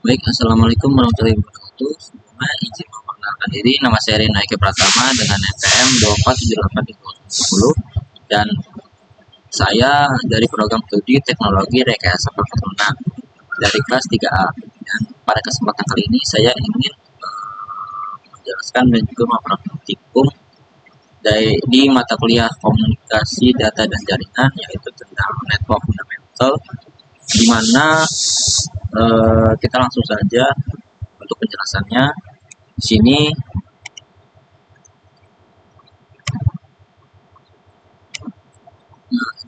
Baik, Assalamualaikum warahmatullahi wabarakatuh. Sebelumnya izin memperkenalkan diri, nama saya Rina Eke Pratama dengan NPM 247810 dan saya dari program studi Teknologi Rekayasa Peternak dari kelas 3A. Dan pada kesempatan kali ini saya ingin menjelaskan dan juga mempraktikum di mata kuliah Komunikasi Data dan Jaringan, yaitu tentang Network Fundamental, di mana kita langsung saja untuk penjelasannya. Di sini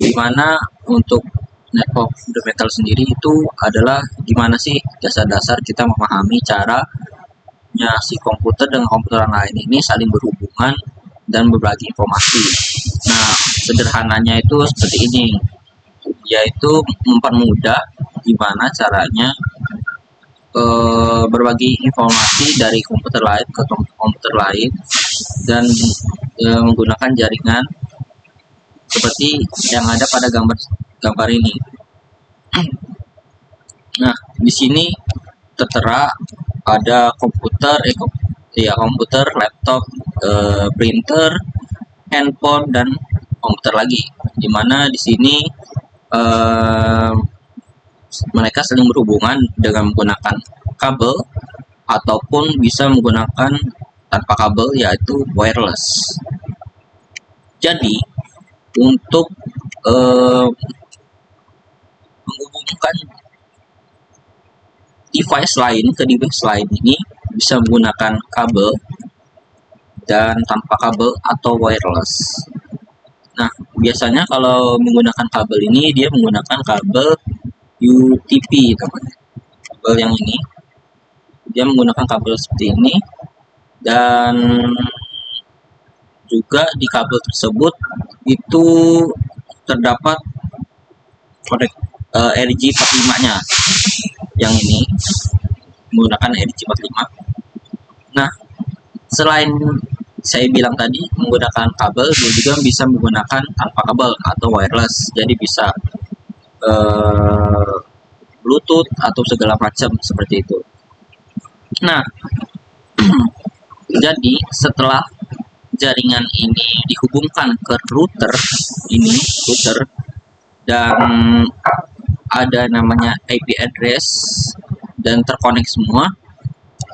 di mana untuk network fundamental sendiri itu adalah gimana sih dasar-dasar kita memahami caranya si komputer dengan komputer lain ini saling berhubungan dan berbagi informasi. Nah, sederhananya itu seperti ini, yaitu mempermudah gimana caranya berbagi informasi dari komputer lain ke komputer lain dan menggunakan jaringan seperti yang ada pada gambar ini. Nah, di sini tertera ada komputer, komputer, laptop, printer, handphone, dan komputer lagi. Dimana di sini mereka saling berhubungan dengan menggunakan kabel ataupun bisa menggunakan tanpa kabel, yaitu wireless. Jadi untuk menghubungkan device lain ke device lain ini bisa menggunakan kabel dan tanpa kabel atau wireless. Nah, biasanya kalau menggunakan kabel ini dia menggunakan kabel UTP namanya. Kabel yang ini dia menggunakan kabel seperti ini, dan juga di kabel tersebut itu terdapat RJ45-nya. Yang ini menggunakan RJ45. Nah, selain saya bilang tadi menggunakan kabel, dia juga bisa menggunakan tanpa kabel atau wireless. Jadi bisa Bluetooth atau segala macam seperti itu. Nah, jadi setelah jaringan ini dihubungkan ke router dan ada namanya IP address dan terkonek semua.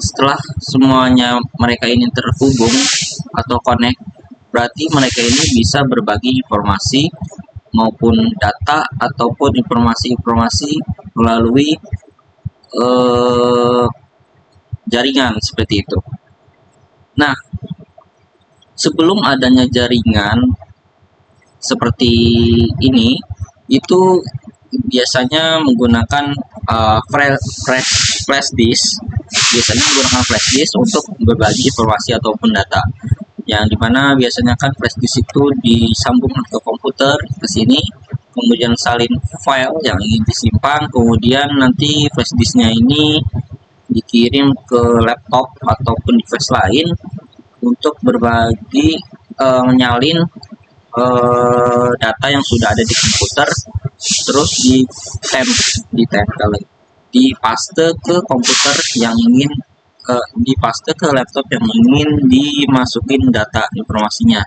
Setelah semuanya mereka ini terhubung atau connect, berarti mereka ini bisa berbagi informasi maupun data ataupun informasi-informasi melalui jaringan seperti itu. Nah, sebelum adanya jaringan seperti ini, itu biasanya menggunakan flash disk. Biasanya menggunakan flash disk untuk berbagi informasi ataupun data. Yang dimana biasanya kan flash disk itu disambung ke komputer ke sini, kemudian salin file yang ingin disimpan, kemudian nanti flash disknya ini dikirim ke laptop ataupun device lain untuk berbagi menyalin data yang sudah ada di komputer, terus ditempel dipaste ke komputer yang ingin dipaste ke laptop yang ingin dimasukin data informasinya.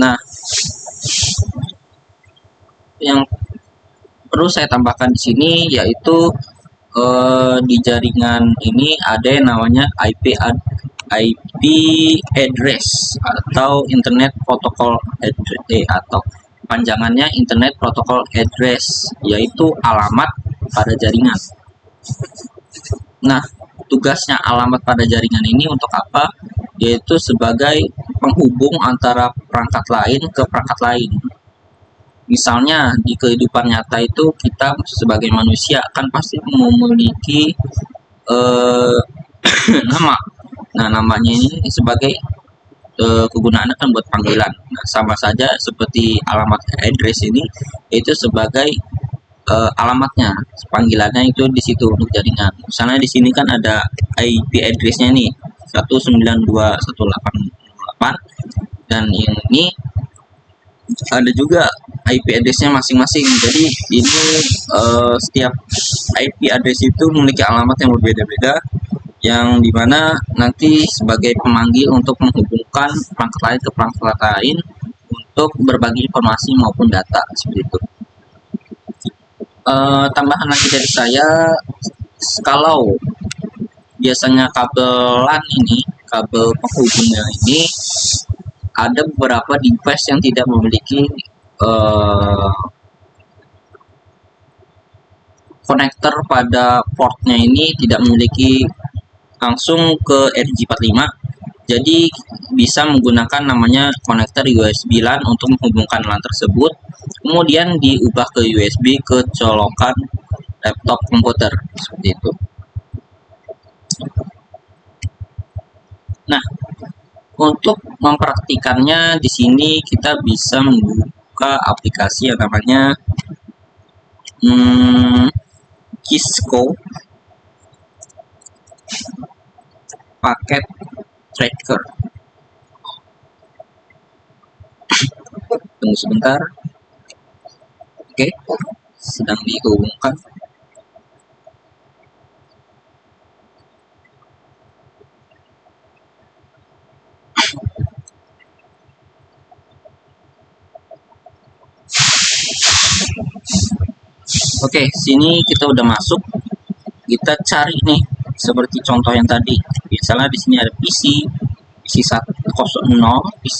Nah, yang perlu saya tambahkan di sini yaitu di jaringan ini ada yang namanya IP address atau Internet Protocol Address, atau panjangannya Internet Protocol Address, yaitu alamat pada jaringan. Nah, tugasnya alamat pada jaringan ini untuk apa? Yaitu sebagai penghubung antara perangkat lain ke perangkat lain. Misalnya di kehidupan nyata itu kita sebagai manusia kan pasti memiliki nama. Nah, namanya ini sebagai kegunaannya kan buat panggilan. Nah, sama saja seperti alamat address ini, itu sebagai alamatnya, panggilannya itu di situ untuk jaringan. Misalnya di sini kan ada IP address-nya nih 192.168, dan ini ada juga IP address-nya masing-masing. Jadi ini setiap IP address itu memiliki alamat yang berbeda-beda, yang dimana nanti sebagai pemanggil untuk menghubungkan perangkat lain ke perangkat lain untuk berbagi informasi maupun data seperti itu. Tambahan lagi dari saya, kalau biasanya kabel LAN ini, kabel penghubungnya ini ada beberapa device yang tidak memiliki konektor pada portnya, ini tidak memiliki langsung ke RJ45, jadi bisa menggunakan namanya konektor USB LAN untuk menghubungkan LAN tersebut, kemudian diubah ke USB ke colokan laptop komputer seperti itu. Nah, untuk mempraktikannya di sini kita bisa membuka aplikasi yang namanya Cisco Packet Tracker. Tunggu sebentar. Oke, sedang dihubungkan. Oke, sini kita udah masuk. Kita cari nih seperti contoh yang tadi. Misalnya di sini ada PC 100, PC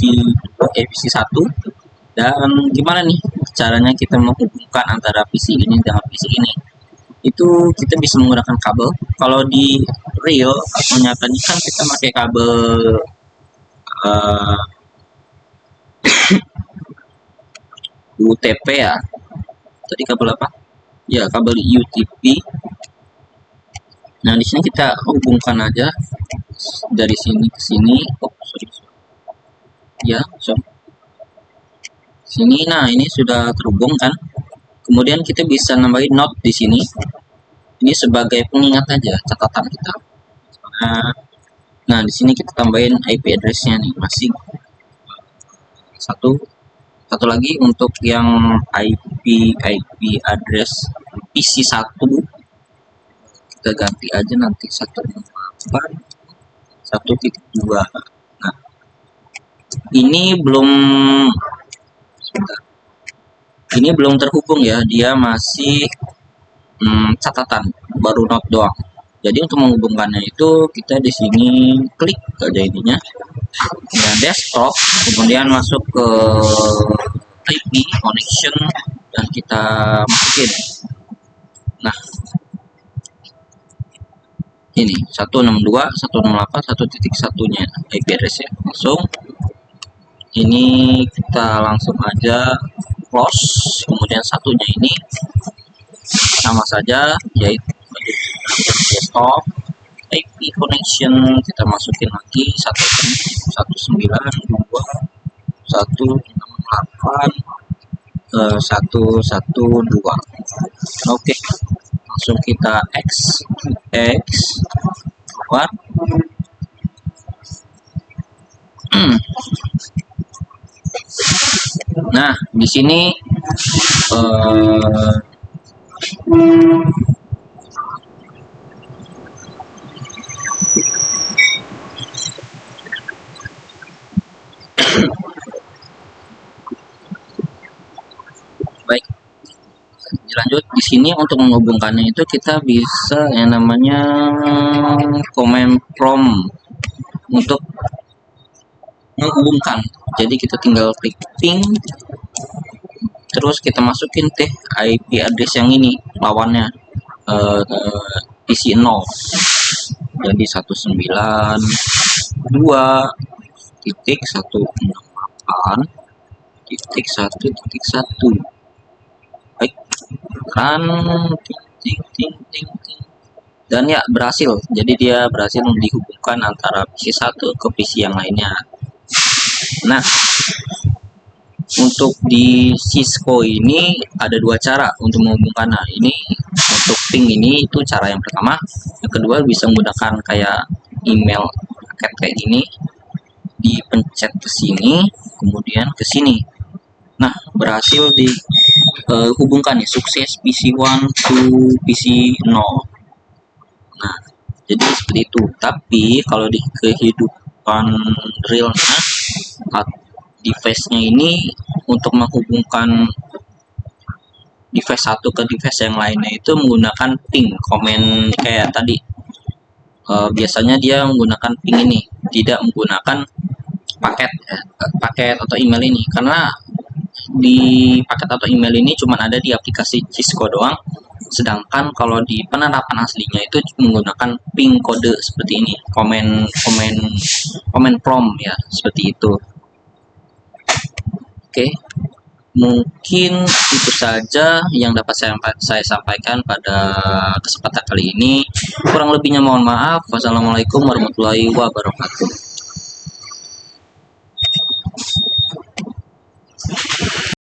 1, dan gimana nih caranya kita menghubungkan antara PC ini dengan PC ini. Itu kita bisa menggunakan kabel. Kalau di real atau nyatanya kan kita pakai kabel UTP ya. Tadi kabel apa? Ya, kabel UTP. Nah, di sini kita hubungkan aja dari sini ke sini. Oh, sorry. Ya, sorry. Sini, nah ini sudah terhubung kan. Kemudian kita bisa nambahin note di sini. Ini sebagai pengingat aja, catatan kita. Nah, di sini kita tambahin IP address-nya nih, masing satu lagi untuk yang IP address PC 1 kita ganti aja nanti 1.1.2. Nah, ini belum terhubung ya, dia masih catatan, baru note doang. Jadi untuk menghubungkannya itu kita di sini klik aja ininya, ya, desktop, kemudian masuk ke IP connection dan kita masukin. Nah, ini 162.168.1.1-nya IP address-nya langsung. Ini kita langsung aja close, kemudian satunya ini sama saja, yaitu desktop IP connection, kita masukin lagi 1.168.1.1.2. Oke, langsung kita X keluar. Nah, di sini baik, lanjut. Di sini untuk menghubungkannya itu kita bisa yang namanya command prompt untuk menghubungkan. Jadi kita tinggal klik ping, terus kita masukin IP address yang ini lawannya, PC 0, jadi 192.168.1.1. baik, run, dan ya berhasil. Jadi dia berhasil dihubungkan antara PC 1 ke PC yang lainnya. Nah, untuk di Cisco ini ada dua cara untuk menghubungkan. Nah, ini untuk ping ini itu cara yang pertama. Yang kedua bisa menggunakan kayak email paket kayak gini, dipencet ke sini, kemudian ke sini. Nah, berhasil dihubungkan ya, sukses PC1 to PC0. Nah, jadi seperti itu. Tapi kalau di kehidupan realnya, device-nya ini untuk menghubungkan device satu ke device yang lainnya itu menggunakan ping komen kayak tadi. Biasanya dia menggunakan ping ini, tidak menggunakan paket atau email ini, karena di paket atau email ini cuma ada di aplikasi Cisco doang. Sedangkan kalau di penerapan aslinya itu menggunakan ping kode seperti ini, komen prompt ya, seperti itu. Oke, mungkin itu saja yang dapat saya sampaikan pada kesempatan kali ini. Kurang lebihnya mohon maaf. Wassalamualaikum warahmatullahi wabarakatuh.